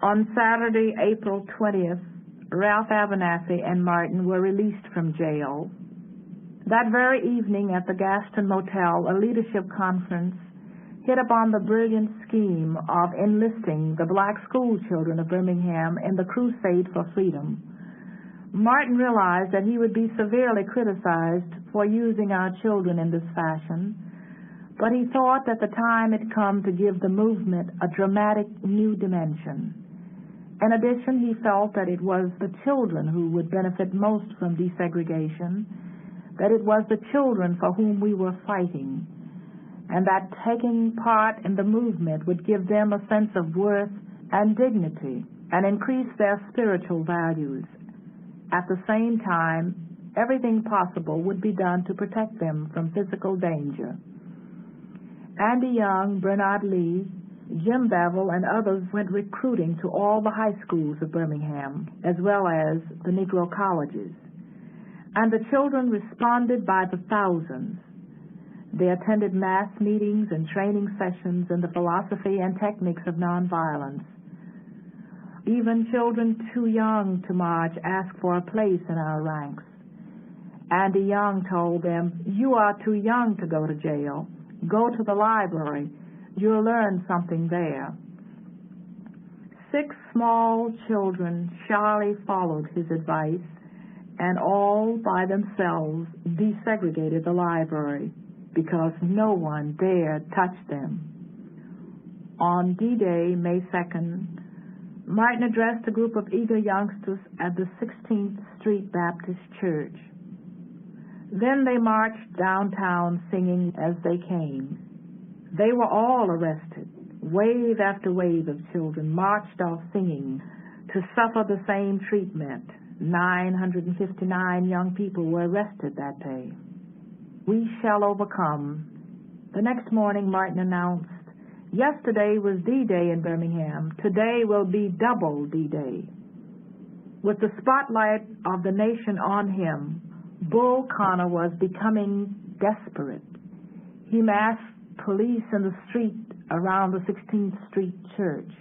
On Saturday, April 20th, Ralph Abernathy and Martin were released from jail. That very evening at the Gaston Motel, a leadership conference hit upon the brilliant scheme of enlisting the black school children of Birmingham in the crusade for freedom. Martin realized that he would be severely criticized for using our children in this fashion, but he thought that the time had come to give the movement a dramatic new dimension. In addition, he felt that it was the children who would benefit most from desegregation, that it was the children for whom we were fighting, and that taking part in the movement would give them a sense of worth and dignity and increase their spiritual values. At the same time, everything possible would be done to protect them from physical danger. Andy Young, Bernard Lee, Jim Bevel, and others went recruiting to all the high schools of Birmingham, as well as the Negro colleges. And the children responded by the thousands. They attended mass meetings and training sessions in the philosophy and techniques of nonviolence. Even children too young to march asked for a place in our ranks. Andy Young told them, "You are too young to go to jail. Go to the library. You'll learn something there." 6 small children shyly followed his advice, and all by themselves desegregated the library because no one dared touch them. On D-Day, May 2nd, Martin addressed a group of eager youngsters at the 16th Street Baptist Church. Then they marched downtown singing as they came. They were all arrested. Wave after wave of children marched off singing to suffer the same treatment. 959 young people were arrested that day. We shall overcome. The next morning, Martin announced, "Yesterday was D-Day in Birmingham. Today will be double D-Day." With the spotlight of the nation on him, Bull Connor was becoming desperate. He massed police in the street around the 16th Street Church.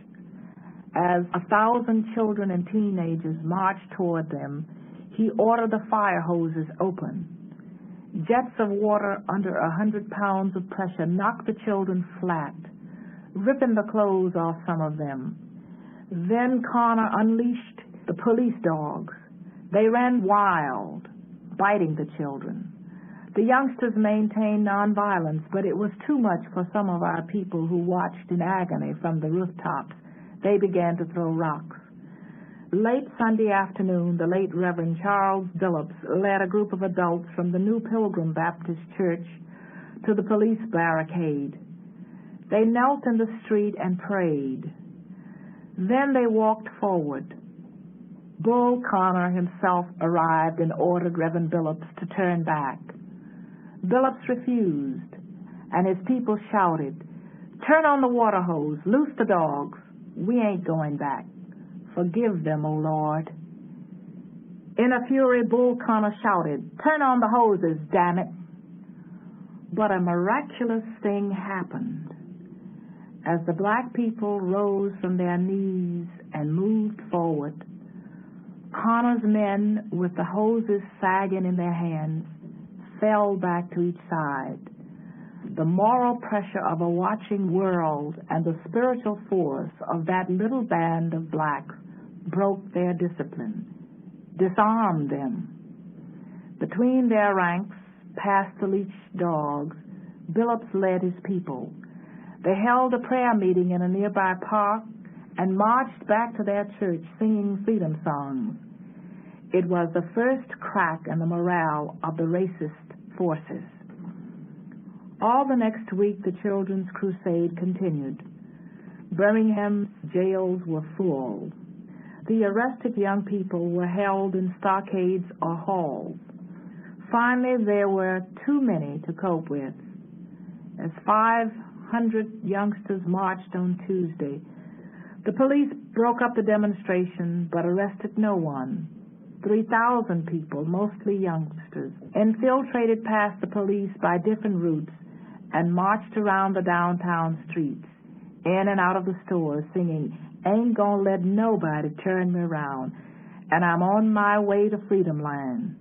As 1,000 children and teenagers marched toward them, he ordered the fire hoses open. Jets of water under 100 pounds of pressure knocked the children flat, ripping the clothes off some of them. Then Connor unleashed the police dogs. They ran wild, biting the children. The youngsters maintained nonviolence, but it was too much for some of our people who watched in agony from the rooftops. They began to throw rocks. Late Sunday afternoon, the late Reverend Charles Billups led a group of adults from the New Pilgrim Baptist Church to the police barricade. They knelt in the street and prayed. Then they walked forward. Bull Connor himself arrived and ordered Reverend Billups to turn back. Billups refused, and his people shouted, "Turn on the water hose, loose the dogs. We ain't going back. Forgive them, O Lord." In a fury, Bull Connor shouted, "Turn on the hoses, damn it." But a miraculous thing happened. As the black people rose from their knees and moved forward, Connor's men, with the hoses sagging in their hands, fell back to each side. The moral pressure of a watching world and the spiritual force of that little band of blacks broke their discipline, disarmed them. Between their ranks, past the leashed dogs, Billups led his people. They held a prayer meeting in a nearby park and marched back to their church singing freedom songs. It was the first crack in the morale of the racist forces. All the next week, the Children's Crusade continued. Birmingham's jails were full. The arrested young people were held in stockades or halls. Finally, there were too many to cope with. As 500 youngsters marched on Tuesday, the police broke up the demonstration but arrested no one. 3,000 people, mostly youngsters, infiltrated past the police by different routes and marched around the downtown streets. in and out of the stores singing, "Ain't gonna let nobody turn me around, and I'm on my way to Freedom Land."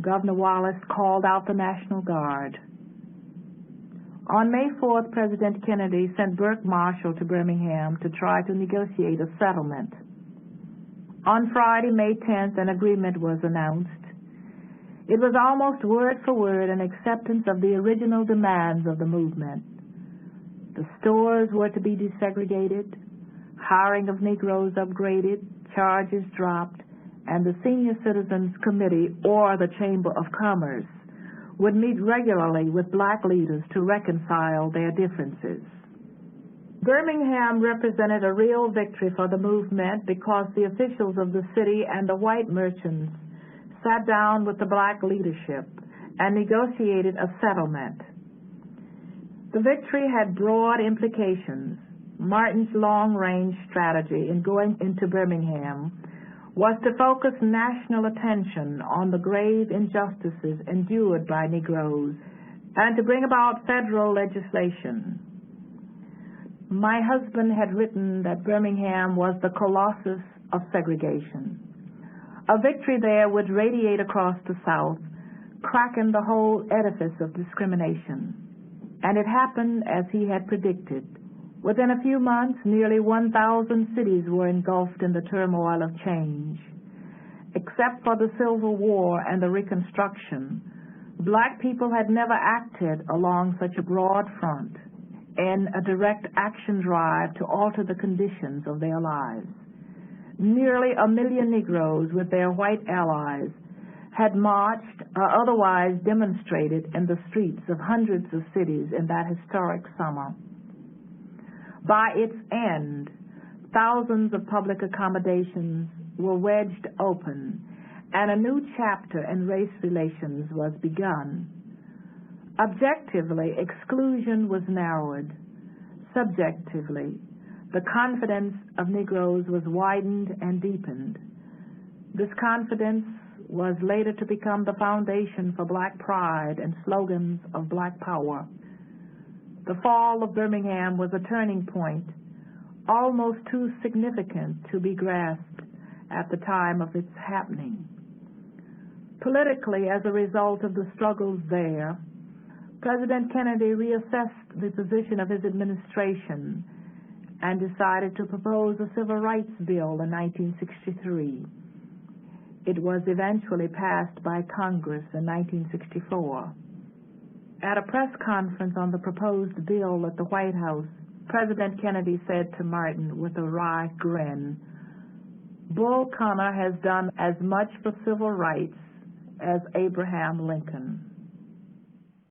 Governor Wallace called out the National Guard. On May 4th, President Kennedy sent Burke Marshall to Birmingham to try to negotiate a settlement. On Friday, May 10th, an agreement was announced. It was almost word for word an acceptance of the original demands of the movement. The stores were to be desegregated, hiring of Negroes upgraded, charges dropped, and the Senior Citizens Committee, or the Chamber of Commerce, would meet regularly with black leaders to reconcile their differences. Birmingham represented a real victory for the movement because the officials of the city and the white merchants sat down with the black leadership and negotiated a settlement. The victory had broad implications. Martin's long-range strategy in going into Birmingham was to focus national attention on the grave injustices endured by Negroes and to bring about federal legislation. My husband had written that Birmingham was the colossus of segregation. A victory there would radiate across the South, cracking the whole edifice of discrimination. And it happened as he had predicted. Within a few months, nearly 1,000 cities were engulfed in the turmoil of change. Except for the Civil War and the Reconstruction, black people had never acted along such a broad front in a direct action drive to alter the conditions of their lives. Nearly 1 million Negroes with their white allies had marched or otherwise demonstrated in the streets of hundreds of cities in that historic summer. By its end, thousands of public accommodations were wedged open, and a new chapter in race relations was begun. Objectively, exclusion was narrowed. Subjectively, the confidence of Negroes was widened and deepened. This confidence was later to become the foundation for black pride and slogans of black power. The fall of Birmingham was a turning point, almost too significant to be grasped at the time of its happening. Politically, as a result of the struggles there, President Kennedy reassessed the position of his administration and decided to propose a Civil Rights Bill in 1963. It was eventually passed by Congress in 1964. At a press conference on the proposed bill at the White House, President Kennedy said to Martin with a wry grin, "Bull Connor has done as much for civil rights as Abraham Lincoln."